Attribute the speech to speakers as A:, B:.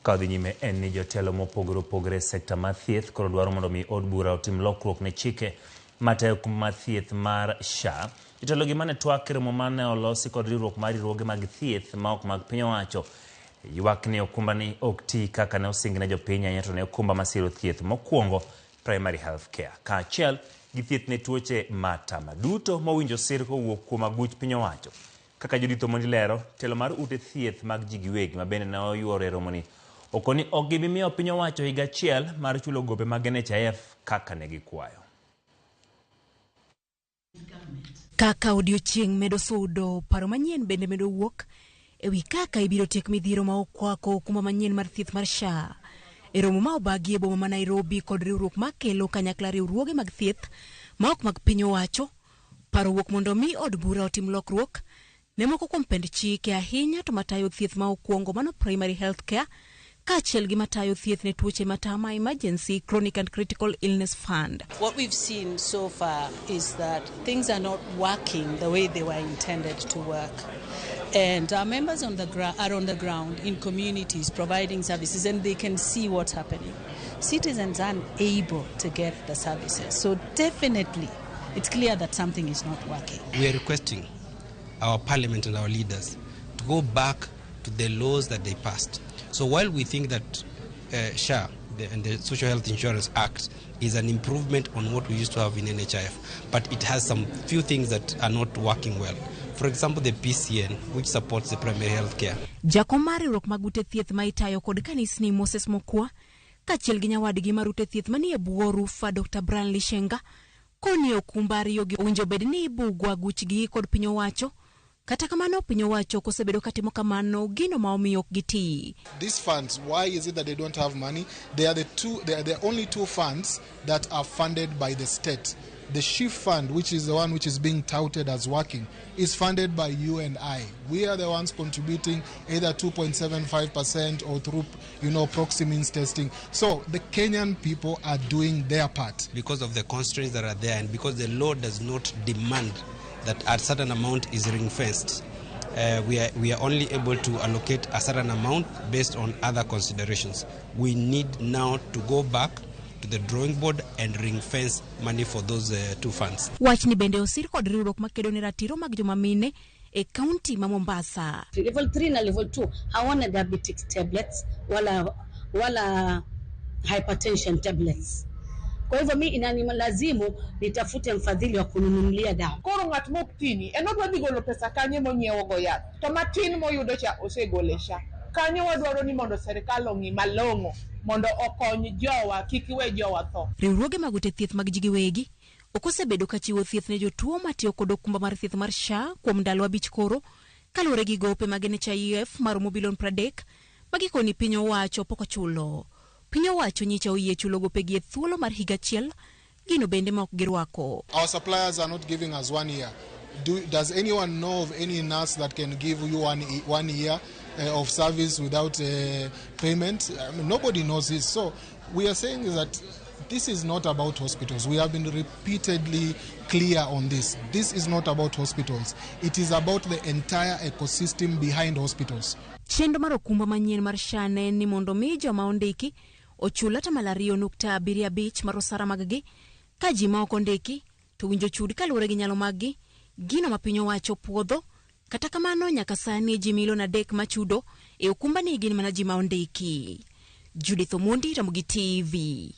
A: Kadhi nyime en ni jotelo mopogore sekta mar thieth koro dwaro mondo mi od bura otim lokruok ne chike matayo mar thieth mar SHA. Jotelo gi mane twak romo mane olosi kod riwruok mar riwruoge mag thieth ma ok mag piny owacho ywak ni okumba ni ok ti kaka ne osingne jopiny ahinya to ne okumba masiro thieth mokwongo primary health care kaachiel gi thieth ne tuoche matama duto mowinjo sir kowuok kuom aguch piny owacho. Kaka Judith Omondi lero, telo mar ute thieth mag ji giwegi ma bende ne oyuoro e romoni okoni ok gibimiyo piny owacho higa achiel mar chulo gope mag NHIF kaka ne gikwayo.
B: Kaka odiochieng' medo sudo, paro manyien bende medo wuok ewi kaka ibiro tiek midhiero ma okwako okumba manyien mar thieth mar SHA. E romo ma obagi e boma ma Nairobi kod riwruok makelo kanyakla riwruoge mag thieth ma ok mag piny owacho, paro wuok mondo mi od bura otim lokruok ne moko kuom pend chike ahinya to matayo thieth ma okwongo mano primary health care kaachiel gi matayo thieth ne tuoche matama emergency chronic and critical illness fund.
C: What we've seen so far is that things are not working the way they were intended to work. And our members on the are on the ground in communities providing services and they can see what's happening. Citizens aren't able to get the services. So definitely it's clear that something is not working.
D: We are requesting our parliament and our leaders to go back to the laws that they passed. So while we think that SHA and the Social Health Insurance Act is an improvement on what we used to have in NHIF, but it has some few things that are not working well. For example, the PCN, which supports the primary health care.
B: Jakomari rok magute thieth ma itayo kod kanisni Moses Mokwa, kachiel gi nyawadgi marute thieth manie bwo rufa Dr. Brian Lishenga, koni okumbari yogi owinjo bed ni ibugwa guchgi kod piny owacho. Kata kamano piny owacho kosebedo katimo kamano gino ma omiyo ok giti.
E: These funds, why is it that they don't have money? They are the only two funds that are funded by the state. The SHIF fund, which is the one which is being touted as working, is funded by you and I. We are the ones contributing either 2.75% or through, proxy means testing. So the Kenyan people are doing their part.
D: Because of the constraints that are there and because the law does not demand that a certain amount is ring-fenced, we are only able to allocate a certain amount based on other considerations. We need now to go back to the drawing board and ring-fence money for those two funds.
B: Wachni bende osir kod riwruok makedo ne ratiro mag joma mine e county ma Mombasa.
F: Level 3 na level 2 hawana diabetes tablets wala hypertension tablets. Kwa hivyo mimi inanilazimu nitafute mfadhili wa kununulia dawa.
G: Koro ng'at moktini enodwa dhi golo pesa kanye monyiewo go yath. To matin moyudo cha osegolesha. Kanyo wadwaro ni mondo serikal ong'i malong'o mondo okony jowa kik we jowa tho.
B: Riwruoge mag ute thieth mag ji giwegi okosebedo ka chiwo thieth ne jotuo matiyo kod okumba mar thieth mar SHA kuom ndalo 5 koro kaluwore gi gope mag NHIF maromo bilion 30 magikoni piny owacho pok ochulo. Piny owacho nyicha oyie chulo gope gi thuolo mar higa achiel gino bende ma ok girwako.
E: Our suppliers are not giving us 1 year. Does anyone know of any nurse that can give you one year of service without payment? Nobody knows this. So we are saying that this is not about hospitals. We have been repeatedly clear on this. This is not about hospitals. It is about the entire ecosystem behind hospitals.
B: Chendo mar okumba manyien mar SHA ne ni mondo mi joma ondiki ochula tamala 2.75 mar osara mag-gi ka ji ma ok ondiki to winjo chudi kaluwore gi nyalo mag-gi gino ma piny owacho puodho. Kata kamano nyaka sani ji milion 3 machudo e okumba ni gin mana ji ma ondiki. Judith Omondi, Ramogi TV.